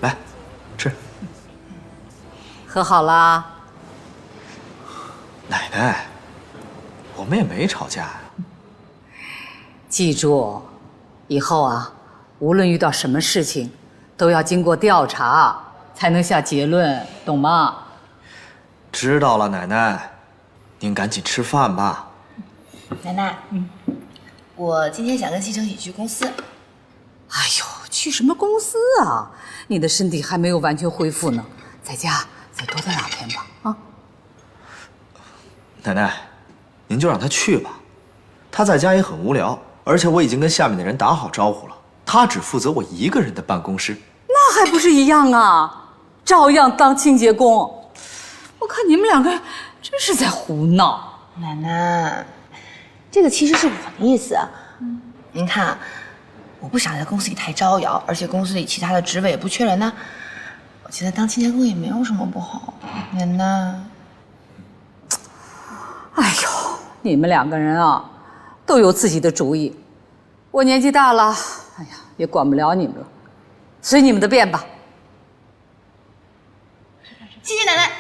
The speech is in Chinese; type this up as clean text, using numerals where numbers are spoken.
来，吃。和好啦。奶奶，我们也没吵架呀。记住，以后啊，无论遇到什么事情，都要经过调查才能下结论，懂吗？知道了，奶奶，您赶紧吃饭吧。奶奶，我今天想跟西城一起去公司。哎呦，去什么公司啊？你的身体还没有完全恢复呢，在家再多待2天吧。啊，奶奶，您就让他去吧，他在家也很无聊，而且我已经跟下面的人打好招呼了，他只负责我一个人的办公室。那还不是一样啊，照样当清洁工。我看你们2个真是在胡闹。奶奶，这个其实是我的意思。您看，我不想在公司里太招摇，而且公司里其他的职位也不缺人呢。我觉得当清洁工也没有什么不好。奶奶，哎呦，你们2个人啊，都有自己的主意。我年纪大了，哎呀，也管不了你们了，随你们的便吧。谢谢奶奶。